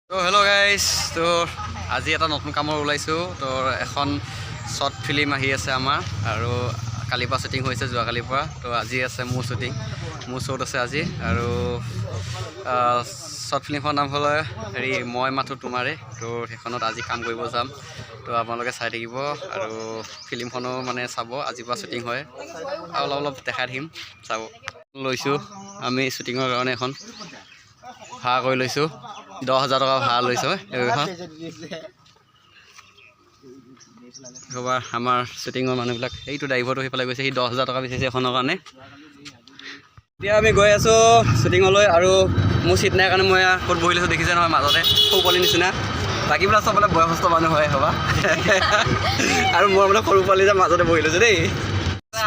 তো hello' guys, তো আজি এটা নতুন কামত ওলাইছোঁ। তো এখন শ্বৰ্ট ফিল্ম আহি আছে আমাৰ, আৰু কালিৰ পৰা শ্বুটিং হৈছে, যোৱাকালিৰ পৰা। তো আজি আছে মোৰ শ্বুটিং, মোৰ শ্বুট আছে আজি। আৰু শ্বৰ্ট ফিল্মখনৰ নাম হ'ল মই মাথো তোমাৰে। তো সেইখনত আজি কাম কৰিব যাম। তো আপোনালোকে চাই থাকিব আৰু ফিল্মখনো মানে চাব। আজিৰ পৰা শ্বুটিং হয় আৰু অলপ অলপ দেখাই থাকিম, চাব। লৈছোঁ আমি শ্বুটিঙৰ কাৰণে এখন ভাড়া কৰি লৈছোঁ। 10,000 টকা ভাড়া লৈছোঁ এইখন। ক'ৰবাৰ আমাৰ শ্বুটিঙৰ মানুহবিলাক, এইটো ড্ৰাইভাৰটো সেইফালে গৈছে, সি 10,000 টকা বিচাৰিছে এখনৰ কাৰণে। এতিয়া আমি গৈ আছোঁ শ্বুটিঙলৈ, আৰু মোৰ চিট নাই কাৰণে মই ক'ত বহি লৈছোঁ দেখিছে নহয়, মাজতে সৰু পোৱালিৰ নিচিনা। বাকীবিলাক চব মানে বয়সস্থ মানুহ হয় হ'বা আৰু মই মানে সৰু পোৱালি যে মাজতে বহি লৈছোঁ দেই।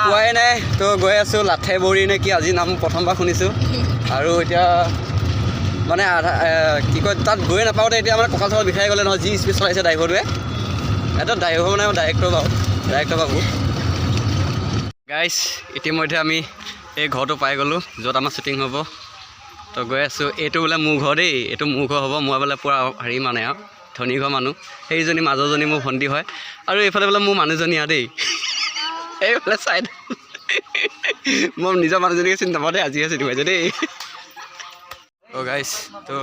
পোৱাই নাই, তো গৈ আছোঁ লাঠে বৰি নে কি আজি নাম প্ৰথমবাৰ শুনিছোঁ। আৰু এতিয়া মানে কি কয়, তাত গৈ নাপাওঁতে এতিয়া মানে কঁকাল চকাল বিষাই গ'লে নহয়, যি স্পীড চলাইছে ড্ৰাইভাৰটোৱে। এটা ড্ৰাইভাৰ মানে ডাইৰেক্টৰ বাবু। গাইজ, ইতিমধ্যে আমি এই ঘৰটো পাই গ'লোঁ য'ত আমাৰ শ্বুটিং হ'ব। তো গৈ আছোঁ। এইটো বোলে মোৰ ঘৰ দেই, এইটো মোৰ ঘৰ হ'ব। মই বোলে পূৰা হেৰি মানে আৰু ধনী ঘৰ মানুহ। সেইজনী মাজৰজনী মোৰ ভণ্টি হয়, আৰু এইফালে বোলে মোৰ মানুহজনী আৰু দেই, এইফালে চাইড মই নিজৰ মানুহজনীকে চিনি নাপাওঁ দেই, আজিহে চিনি পাইছোঁ দেই। তো গাইজ, তো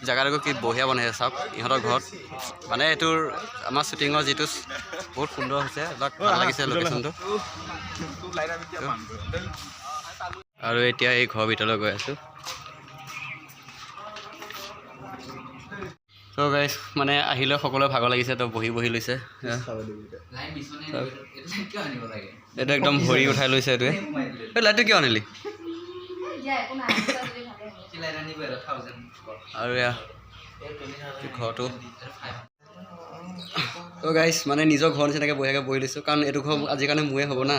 জেগাটো কি বঢ়িয়া বনাইছে চাওক ইহঁতৰ ঘৰত। মানে এইটোৰ আমাৰ শ্বুটিঙৰ যিটো বহুত সুন্দৰ হৈছে, এইবিলাক ভাল লাগিছে লোকেশ্যনটো। আৰু এতিয়া এই ঘৰৰ ভিতৰলৈ গৈ আছোঁ। তো গাইজ, মানে আহিলে সকলোৱে ভাগৰ লাগিছে, তো বহি বহি লৈছে। এইটো একদম ভৰি উঠাই লৈছে এইটোৱে। এই লাইটটো কিয় আনিলি? আৰু এয়া ঘৰটো। তো গাইজ, মানে নিজৰ ঘৰ নিচিনাকৈ বঢ়িয়াকৈ বহি লৈছোঁ, কাৰণ এইটো ঘৰ আজিৰ কাৰণে মোৰে হ'ব না,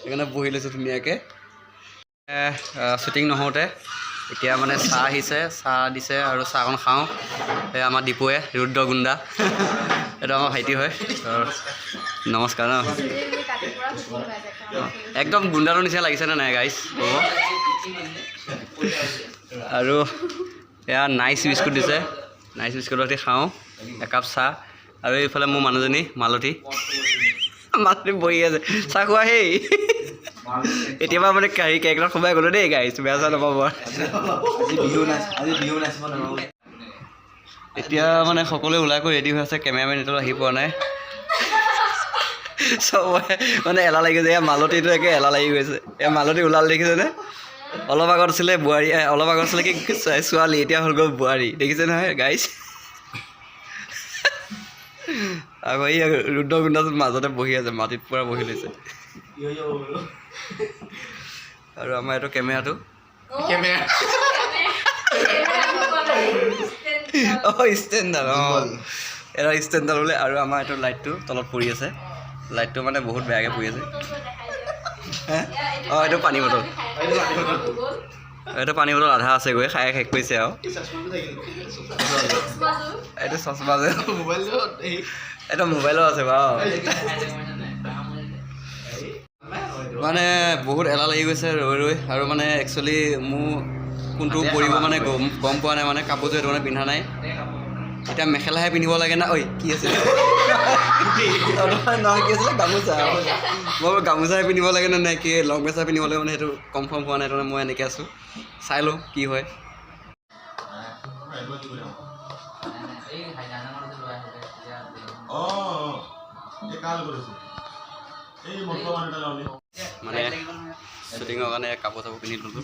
সেইকাৰণে বহি লৈছোঁ ধুনীয়াকৈ। শ্বুটিং নহওঁতে এতিয়া মানে চাহ আহিছে, চাহ দিছে, আৰু চাহকণ খাওঁ। এই আমাৰ ডিপুৱে ৰুদ্ৰ গুণ্ডা এইটো আমাৰ ভাইটি হয়। নমস্কাৰ ন। একদম গুণ্ডাটোৰ নিচিনা লাগিছেনে নাই গাইজ? হ'ব। আৰু এয়া নাইচ বিস্কুট দিছে, নাইচ বিস্কুটৰ সৈতে খাওঁ একাপ চাহ। আৰু এইফালে মোৰ মানুহজনী মালতী বহি আছে, চাহ খোৱা। সেই এতিয়াবা মানে কেৰেক্টাৰত সোমাই গ'লোঁ দেই গাইজ, বেয়া চেয়া নাপাব। এতিয়া মানে সকলোৱে ওলাই কৰি ৰেডি হৈ আছে, কেমেৰামেন এটাও আহি পোৱা নাই। চবৰে মানে এলাহ লাগি গৈছে। এয়া মালতীটো একে এলাহ লাগি গৈছে। এয়া মালতী ওলাল দেখিছেনে? অলপ আগত আছিলে বোৱাৰী, অলপ আগত আছিলে কি ছোৱালী, এতিয়া হ'ল গ'ল বোৱাৰী, দেখিছে নহয় গাইজ। আকৌ এই ৰুদ্ৰ গুণ্ডাটোত মাজতে বহি আছে, মাটিত পূৰা বহি লৈছে। আৰু আমাৰ এইটো কেমেৰাটো, ষ্টেণ্ডাৰ্ড। এটা ষ্টেণ্ডাৰ্ড বোলে। আৰু আমাৰ এইটো লাইটটো তলত পৰি আছে, লাইটটো মানে বহুত বেয়াকৈ পৰি আছে। এইটো পানী বটল, এইটো পানী বটল আধা আছেগৈ, খাই শেষ কৰিছে আৰু। এইটো চশমা যে এইটো মোবাইলো আছে বাৰু। মানে বহুত এলাহ লাগি গৈছে ৰৈ ৰৈ। আৰু মানে একচুৱেলি মোৰ কোনটো পৰিব মানে গম পোৱা নাই, মানে কাপোৰযোৰ এইটো মানে পিন্ধা নাই। এতিয়া মেখেলাহে পিন্ধিব লাগে না। ঐ কি আছিলে নহয়, কি আছিলে? গামোচা। মই গামোচাহে পিন্ধিব লাগে নে নাই, কি লং পেচাৰ পিন্ধিব লাগে, মানে সেইটো কনফাৰ্ম হোৱা নাই। তাৰমানে মই এনেকৈ আছোঁ, চাই লওঁ কি হয়। মানে শ্বুটিঙৰ কাৰণে কাপোৰ চাপোৰ পিন্ধি ল'লোঁ,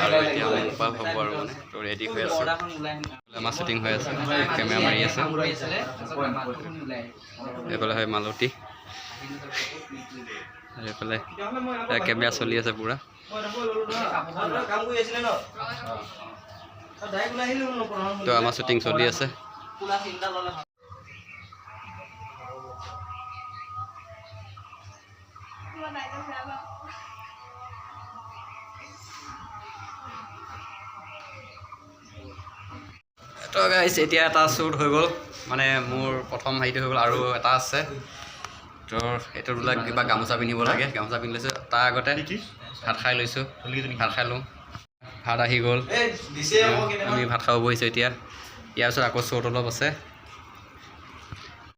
আৰু এতিয়া আমি উপায় হ'ব আৰু মানে তো ৰেডি হৈ আছোঁ। আমাৰ শ্বুটিং হৈ আছে, কেমেৰা মাৰি আছে। এইফালে হয় মালতী, এইফালে কেমেৰা চলি আছে পূৰা। তো আমাৰ শ্বুটিং চলি আছে। তো গাইজ, এতিয়া এটা শ্বুট হৈ গ'ল, মানে মোৰ প্ৰথম হেৰিটো হৈ গ'ল, আৰু এটা আছে। তো এইটো বোলে কিবা গামোচা পিন্ধিব লাগে, গামোচা পিন্ধি লৈছোঁ। তাৰ আগতে ভাত খাই লৈছোঁ, ভাত খাই লওঁ। ভাত আহি গ'ল, আমি ভাত খাব বহিছোঁ এতিয়া। ইয়াৰ পিছত আকৌ শ্ব'ত অলপ আছে